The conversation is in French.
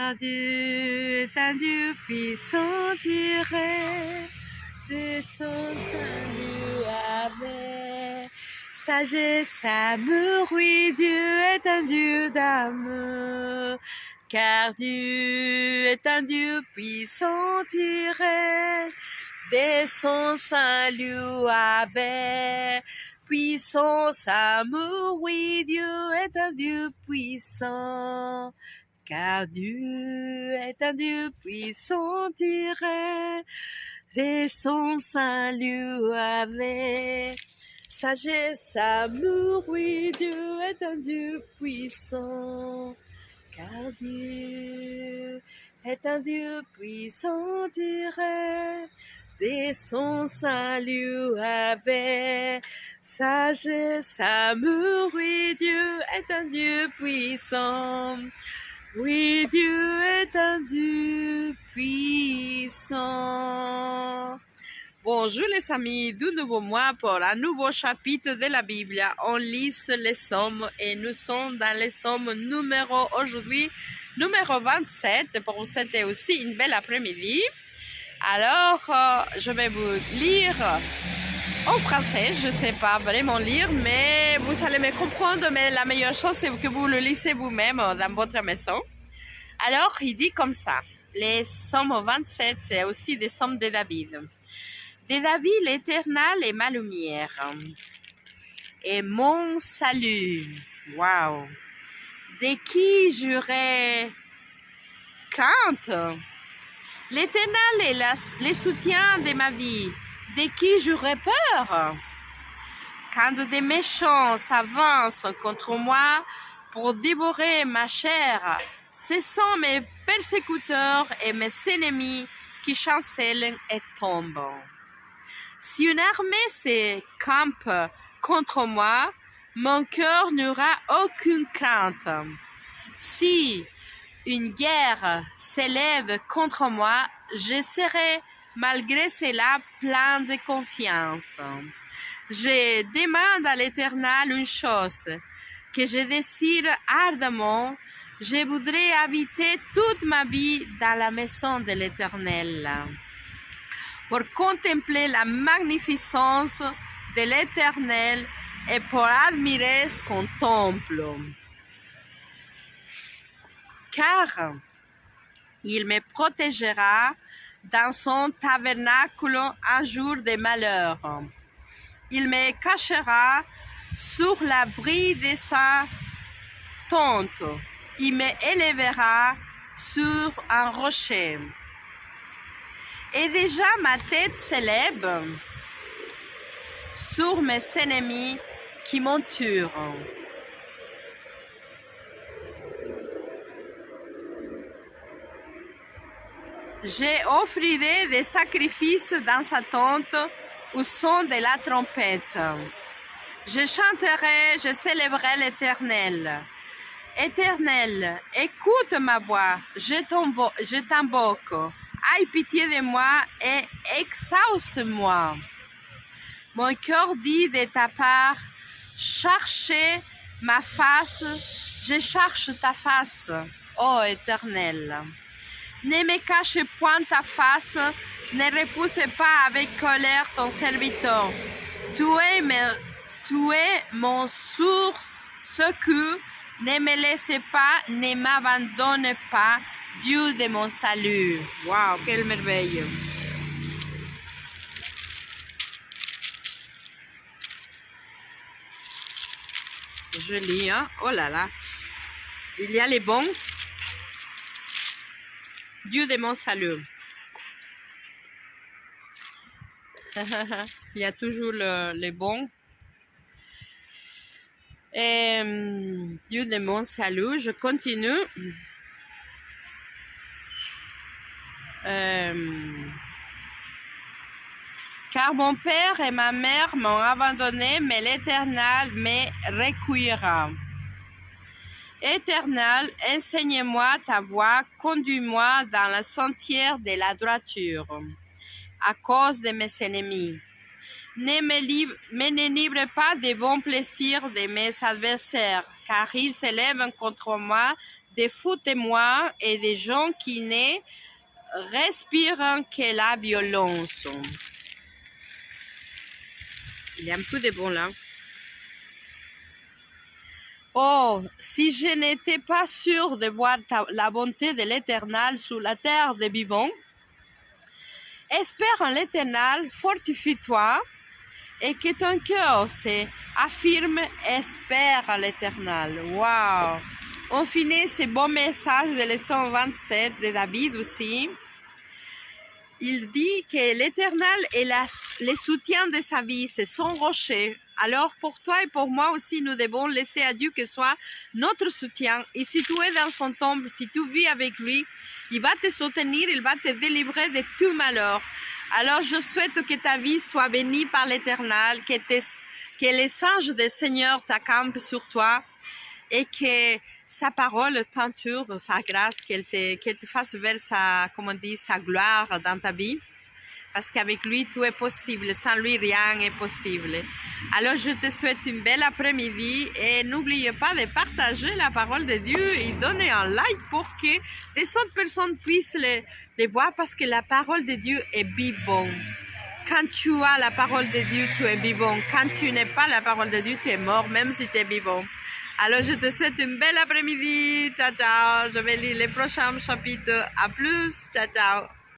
car Dieu est un Dieu puissant, tiré de son salut avec sagesse, amour. Oui, Dieu est un Dieu d'amour, car Dieu est un Dieu puissant, tiré de son salut avec puissance, amour. Oui, Dieu est un Dieu puissant, car Dieu est un Dieu puissant, tiré de son salut avec sagesse, amour. Oui, Dieu est un Dieu puissant, car Dieu est un Dieu puissant, tiré de son salut avec sagesse, amour. Oui, Dieu est un Dieu puissant. Oui, Dieu est un Dieu puissant. Bonjour les amis, de nouveau moi pour un nouveau chapitre de la Bible. On lit les psaumes et nous sommes dans les psaumes aujourd'hui numéro 27. Pour vous souhaiter aussi une belle après-midi. Alors, je vais vous lire en français. Je ne sais pas vraiment lire, mais vous allez me comprendre. Mais la meilleure chose, c'est que vous le lisez vous-même dans votre maison. Alors, il dit comme ça. Les psaumes 27, c'est aussi des psaumes de David. De David, l'Éternel est ma lumière et mon salut. Wow! De qui j'aurais crainte? L'Éternel est le soutien de ma vie. De qui j'aurais peur? Quand des méchants s'avancent contre moi pour dévorer ma chair, ce sont mes persécuteurs et mes ennemis qui chancellent et tombent. Si une armée se campe contre moi, mon cœur n'aura aucune crainte. Si une guerre s'élève contre moi, je serai malgré cela plein de confiance. Je demande à l'Éternel une chose, que je désire ardemment. Je voudrais habiter toute ma vie dans la maison de l'Éternel, pour contempler la magnificence de l'Éternel et pour admirer son temple. Car il me protégera dans son tabernacle un jour de malheur. Il me cachera sur l'abri de sa tente. Il me élèvera sur un rocher. Et déjà ma tête s'élève sur mes ennemis qui m'entourent. J'offrirai des sacrifices dans sa tente au son de la trompette. Je chanterai, je célébrerai l'Éternel. Éternel, écoute ma voix, je t'invoque. Aie pitié de moi et exauce-moi. Mon cœur dit de ta part, cherchez ma face, je cherche ta face, ô Éternel. Ne me cache point ta face, ne repousse pas avec colère ton serviteur. Tu es mon source, secours, ne me laisse pas, ne m'abandonne pas, Dieu de mon salut. Waouh, quelle merveille! Je lis, hein? Oh là là! Il y a les bons. Dieu de mon salut. Il y a toujours les bons. Et Dieu de mon salut, je continue. Car mon père et ma mère m'ont abandonné, mais l'Éternel me recueillera. Éternel, enseigne-moi ta voie, conduis-moi dans le sentier de la droiture, à cause de mes ennemis. Ne m'enivre pas des bons plaisirs de mes adversaires, car ils s'élèvent contre moi des faux témoins et des gens qui ne respirent que la violence. Il y a un peu de bon là. Oh, si je n'étais pas sûre de voir la bonté de l'Éternel sur la terre des vivants, espère en l'Éternel, fortifie-toi, et que ton cœur s'affirme, espère en l'Éternel. Waouh! On finit ce beau message de leçon 27 de David aussi. Il dit que l'Éternel est le soutien de sa vie, c'est son rocher. Alors pour toi et pour moi aussi, nous devons laisser à Dieu que soit notre soutien. Et si tu es dans son tombe, si tu vis avec lui, il va te soutenir, il va te délivrer de tout malheur. Alors je souhaite que ta vie soit bénie par l'Éternel, que les anges du Seigneur t'accampent sur toi et que sa parole t'entoure, sa grâce, qu'elle te fasse vers sa gloire dans ta vie. Parce qu'avec lui, tout est possible. Sans lui, rien n'est possible. Alors, je te souhaite une belle après-midi et n'oubliez pas de partager la parole de Dieu et donner un like pour que les autres personnes puissent les voir parce que la parole de Dieu est vivante. Quand tu as la parole de Dieu, tu es vivant. Quand tu n'es pas la parole de Dieu, tu es mort, même si tu es vivant. Alors, je te souhaite une belle après-midi. Ciao, ciao. Je vais lire les prochains chapitres. À plus. Ciao, ciao.